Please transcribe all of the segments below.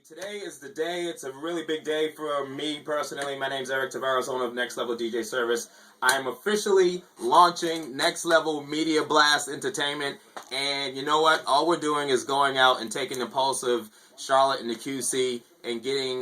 Today is the day. It's a really big day for me personally. My name's Eric Tavares, owner of Next Level DJ Service. I am officially launching Next Level Media Blast Entertainment. And you know what? All we're doing is going out and taking the pulse of Charlotte and the QC and getting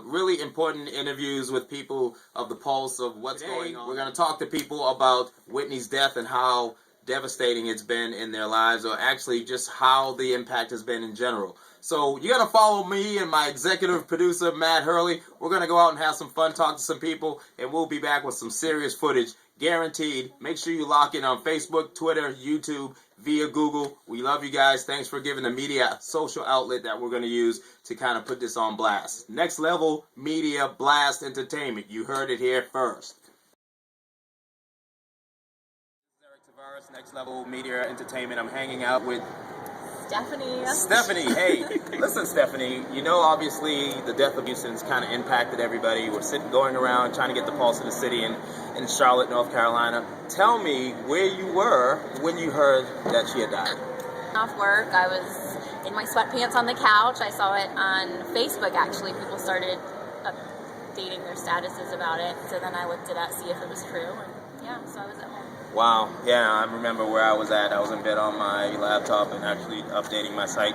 really important interviews with people of the pulse of what's going on. We're going to talk to people about Whitney's death and how devastating it's been in their lives, or actually just how the impact has been in general. So you're going to follow me and my executive producer, Matt Hurley. We're going to go out and have some fun, talk to some people, and we'll be back with some serious footage, guaranteed. Make sure you lock in on Facebook, Twitter, YouTube, via Google. We love you guys. Thanks for giving the media a social outlet that we're going to use to kind of put this on blast. Next Level Media Blast Entertainment. You heard it here first. Next Level Media Entertainment. I'm hanging out with Stephanie. Hey, listen, Stephanie, you know, obviously the death of Houston's kind of impacted everybody. We're going around trying to get the pulse of the city in Charlotte, North Carolina. Tell me where you were when you heard that she had died. Off work, I was in my sweatpants on the couch. I saw it on Facebook, actually. People started updating their statuses about it. So then I looked it up, see if it was true. And yeah, so I was at home. Wow, yeah, I remember where I was at. I was in bed on my laptop and actually updating my site.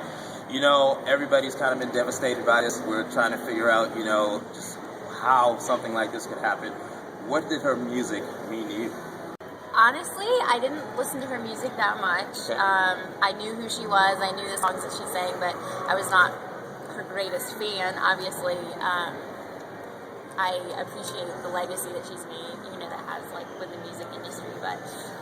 You know, everybody's kind of been devastated by this. We're trying to figure out, you know, just how something like this could happen. What did her music mean to you? Honestly, I didn't listen to her music that much. Okay. I knew who she was. I knew the songs that she sang, but I was not her greatest fan, obviously. I appreciate the legacy that she's made, you know, that has, like, with the music industry, but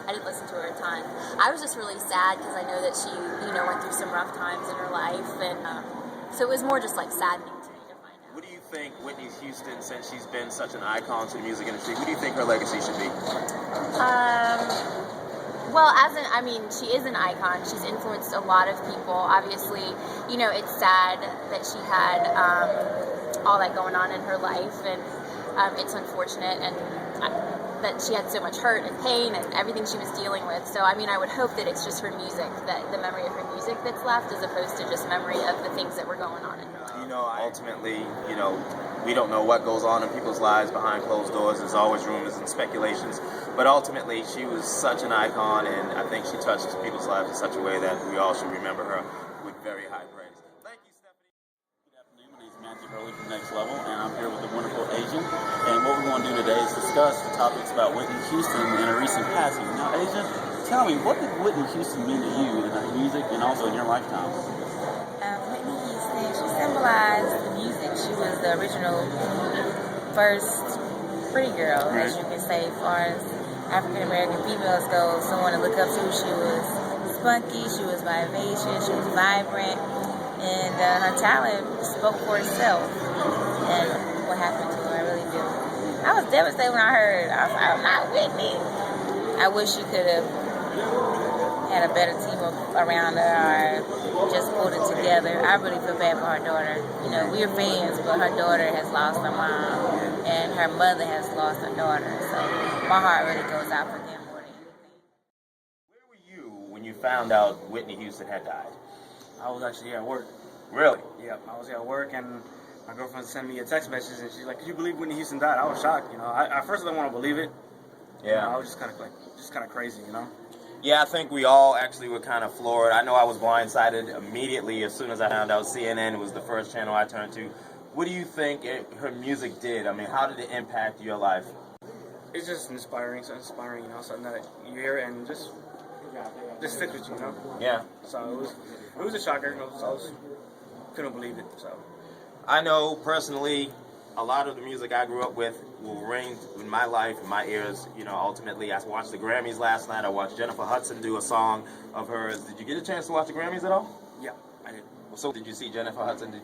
I didn't listen to her a ton. I was just really sad because I know that she, you know, went through some rough times in her life, and so it was more just, like, saddening to me to find out. What do you think Whitney Houston, since she's been such an icon to the music industry, what do you think her legacy should be? Well, she is an icon. She's influenced a lot of people. Obviously, you know, it's sad that she had all that going on in her life, and it's unfortunate, and that she had so much hurt and pain and everything she was dealing with. So, I mean, I would hope that it's just her music, that the memory of her music that's left, as opposed to just memory of the things that were going on in her life. You know, ultimately, you know, we don't know what goes on in people's lives behind closed doors. There's always rumors and speculations. But ultimately, she was such an icon, and I think she touched people's lives in such a way that we all should remember her with very high praise. Thank you, Stephanie. Good afternoon. My name is Matthew Hurley from Next Level, and I'm here with the wonderful Asian. And what we want to do today is discuss the topics about Whitney Houston and her recent passing. Now, Asian, tell me, what did Whitney Houston mean to you in her music and also in your lifetime? Whitney Houston, she symbolized the music. She was the original first pretty girl, right, as you can say, as far as African American females go. Someone to look up to. She was spunky, she was vivacious, she was vibrant, and her talent spoke for itself. And what happened to her, I really do. I was devastated when I heard, I'm not Whitney. I wish she could have had a better team around her, or just pulled it together. I really feel bad for her daughter. You know, we're fans, but her daughter has lost her mom, and her mother has lost her daughter. So my heart really goes out for them more than anything. Where were you when you found out Whitney Houston had died? I was actually at work. Really? Yeah, I was at work, and my girlfriend sent me a text message, and she's like, "Could you believe Whitney Houston died?" I was shocked. You know, at first I didn't want to believe it. Yeah. You know, I was just kind of crazy. You know. Yeah, I think we all actually were kind of floored. I know I was blindsided immediately as soon as I found out CNN was the first channel I turned to. What do you think her music did? I mean, how did it impact your life? It's just inspiring. It's inspiring, you know, something that you hear and just sticks with you, you know. Yeah. So it was a shocker. You know, so couldn't believe it. So I know personally, a lot of the music I grew up with will ring in my life, in my ears. You know, ultimately, I watched the Grammys last night. I watched Jennifer Hudson do a song of hers. Did you get a chance to watch the Grammys at all? yeah, I did. So did you see Jennifer Hudson? What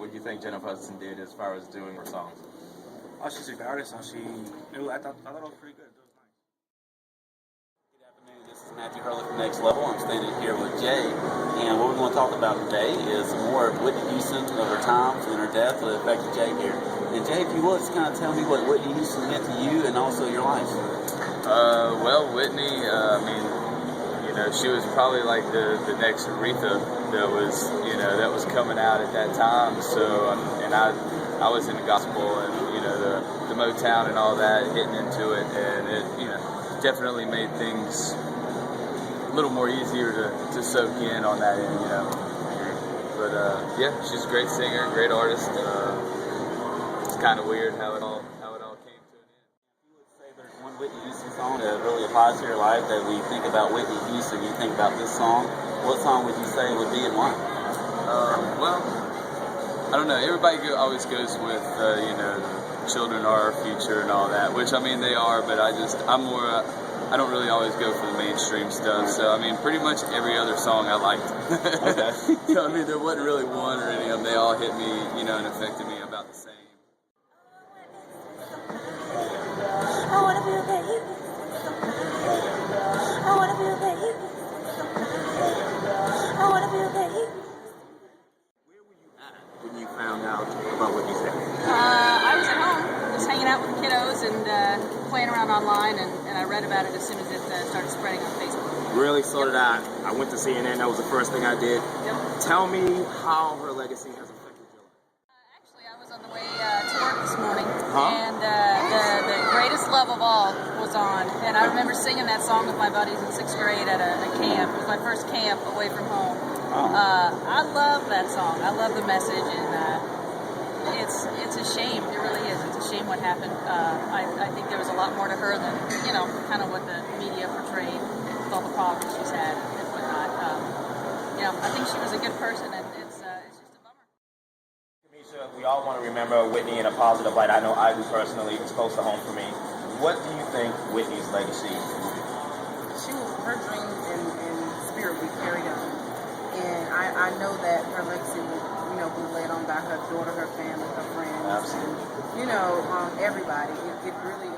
did you think Jennifer Hudson did as far as doing her songs? Oh, she's a good artist. I thought it was pretty good. It was nice. Good afternoon. This is Matthew Hurley from Next Level. I'm standing here with Jay, and what we're going to talk about today is more of Whitney Houston, of her times and her death that affected Jay here. And Jay, if you would, just kind of tell me what Whitney Houston meant to you and also your life. Well, Whitney, you know, she was probably like the next Aretha that was coming out at that time. So and I was in the gospel and the Motown and all that, getting into it, and it definitely made things a little more easier to soak in on that end, But yeah, she's a great singer, great artist. It's kind of weird how it all came to an end. You would say there's one Whitney Houston song that really applies to your life, that when you think about Whitney Houston, you think about this song. What song would you say would be and why? Well, I don't know. Everybody always goes with children are our future and all that, which I mean they are, but I'm more. I don't really always go for the mainstream stuff. So I mean, pretty much every other song I liked. Okay. So I mean, there wasn't really one or any of them. They all hit me, and affected me about the same. I wanna be okay. I wanna be okay. I wanna be okay. Where were you at when you found out about Whitney's death? I was at home, just hanging out with the kiddos and playing around online, and I read about it as soon as it started spreading on Facebook. Really, so did I. I went to CNN. That was the first thing I did. Yep. Tell me how her legacy has affected your life. Actually, I was on the way to work this morning, Huh? and the Greatest Love of All was on, and I remember singing that song with my buddies in 6th grade at a camp. It was my first camp away from home. I love that song. I love the message, and it's a shame. It really is. It's a shame what happened. I think there was a lot more to her than kind of what the media portrayed with all the problems she's had and whatnot. I think she was a good person, and it's just a bummer. Kamisha, we all want to remember Whitney in a positive light. I know I do personally. It's close to home for me. What do you think Whitney's legacy will be? Her dreams and spirit will be carried on. And I know that her legacy will, be led on by her daughter, her family, her friends, Absolutely. and, everybody. It really